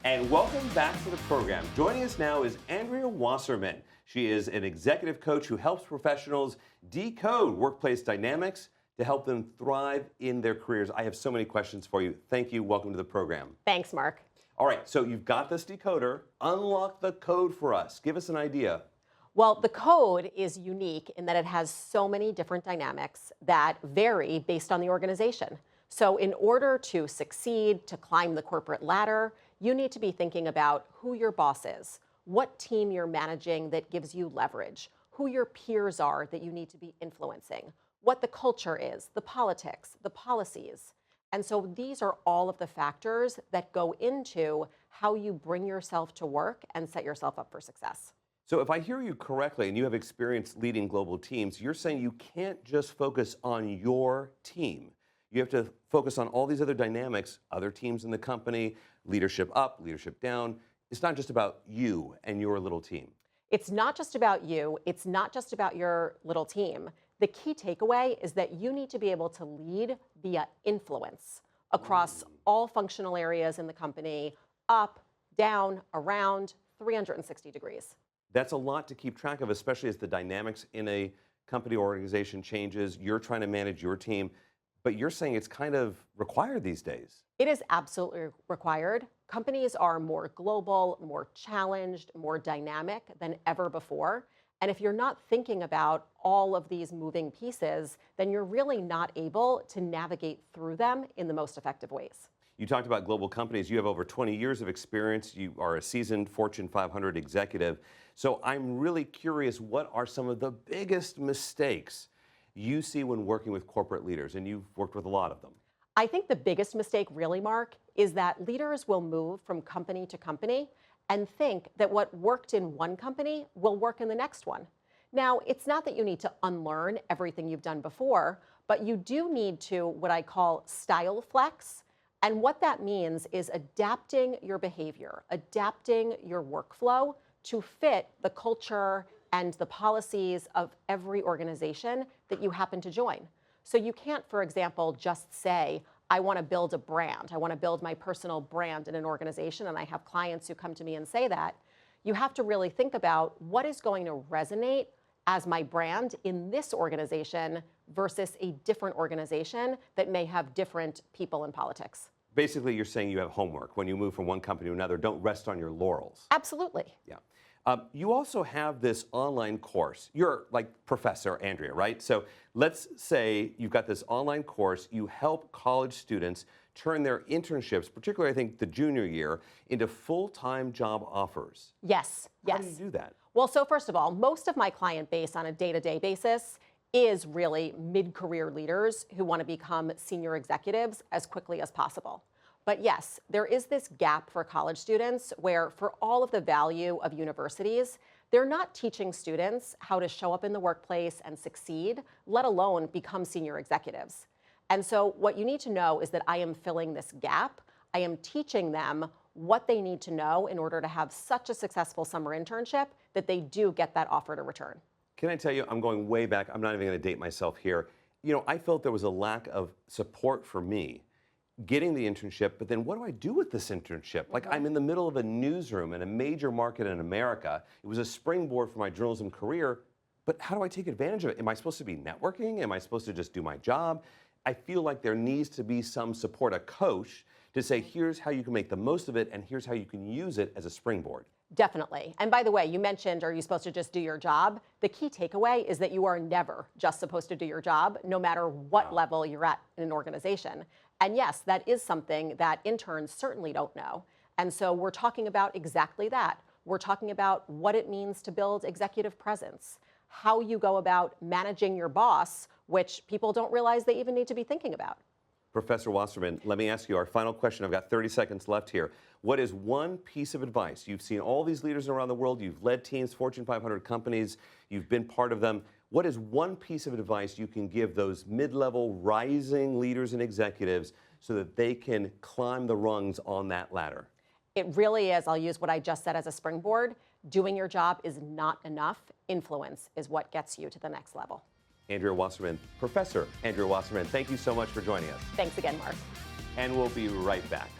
And welcome back to the program. Joining us now is Andrea Wasserman. She is an executive coach who helps professionals decode workplace dynamics to help them thrive in their careers. I have so many questions for you. Thank you. Welcome to the program. Thanks, Mark. All right, so you've got this decoder. Unlock the code for us. Give us an idea. Well, the code is unique in that it has so many different dynamics that vary based on the organization. So in order to succeed, to climb the corporate ladder, you need to be thinking about who your boss is, what team you're managing that gives you leverage, who your peers are that you need to be influencing, what the culture is, the politics, the policies. And so these are all of the factors that go into how you bring yourself to work and set yourself up for success. So if I hear you correctly, and you have experience leading global teams, you're saying you can't just focus on your team. You have to focus on all these other dynamics, other teams in the company, leadership up, leadership down. It's not just about you and your little team. It's not just about you. It's not just about your little team. The key takeaway is that you need to be able to lead via influence across all functional areas in the company, up, down, around, 360 degrees. That's a lot to keep track of, especially as the dynamics in a company or organization changes. You're trying to manage your team, but you're saying it's kind of required these days. It is absolutely required. Companies are more global, more challenged, more dynamic than ever before. And if you're not thinking about all of these moving pieces, then you're really not able to navigate through them in the most effective ways. You talked about global companies. You have over 20 years of experience. You are a seasoned Fortune 500 executive. So I'm really curious, what are some of the biggest mistakes you see when working with corporate leaders? And you've worked with a lot of them. I think the biggest mistake really, Mark, is that leaders will move from company to company and think that what worked in one company will work in the next one. Now, it's not that you need to unlearn everything you've done before, but you do need to, what I call, style flex. And what that means is adapting your behavior, adapting your workflow to fit the culture and the policies of every organization that you happen to join. So you can't, for example, just say, I want to build a brand. I want to build my personal brand in an organization, and I have clients who come to me and say that. You have to really think about what is going to resonate as my brand in this organization versus a different organization that may have different people in politics. Basically, you're saying you have homework. When you move from one company to another, don't rest on your laurels. Absolutely. Yeah. You also have this online course. You're like Professor Andrea, right? So let's say you've got this online course. You help college students turn their internships, particularly I think the junior year, into full-time job offers. Yes, yes. How do you do that? Well, so first of all, most of my client base on a day-to-day basis is really mid-career leaders who want to become senior executives as quickly as possible. But yes, there is this gap for college students where, for all of the value of universities, they're not teaching students how to show up in the workplace and succeed, let alone become senior executives. And so what you need to know is that I am filling this gap. I am teaching them what they need to know in order to have such a successful summer internship that they do get that offer to return. Can I tell you, I'm going way back. I'm not even going to date myself here. You know, I felt there was a lack of support for me getting the internship, but then what do I do with this internship? Like, I'm in the middle of a newsroom in a major market in America. It was a springboard for my journalism career, but how do I take advantage of it? Am I supposed to be networking? Am I supposed to just do my job? I feel like there needs to be some support, a coach, to say, here's how you can make the most of it, and here's how you can use it as a springboard. Definitely. And by the way, you mentioned, are you supposed to just do your job? The key takeaway is that you are never just supposed to do your job, no matter what level you're at in an organization. And yes, that is something that interns certainly don't know. And so we're talking about exactly that. We're talking about what it means to build executive presence, how you go about managing your boss, which people don't realize they even need to be thinking about. Professor Wasserman, let me ask you our final question. I've got 30 seconds left here. What is one piece of advice? You've seen all these leaders around the world. You've led teams, Fortune 500 companies. You've been part of them. What is one piece of advice you can give those mid-level rising leaders and executives so that they can climb the rungs on that ladder? It really is. I'll use what I just said as a springboard. Doing your job is not enough. Influence is what gets you to the next level. Andrea Wasserman, Professor Andrea Wasserman, thank you so much for joining us. Thanks again, Mark. And we'll be right back.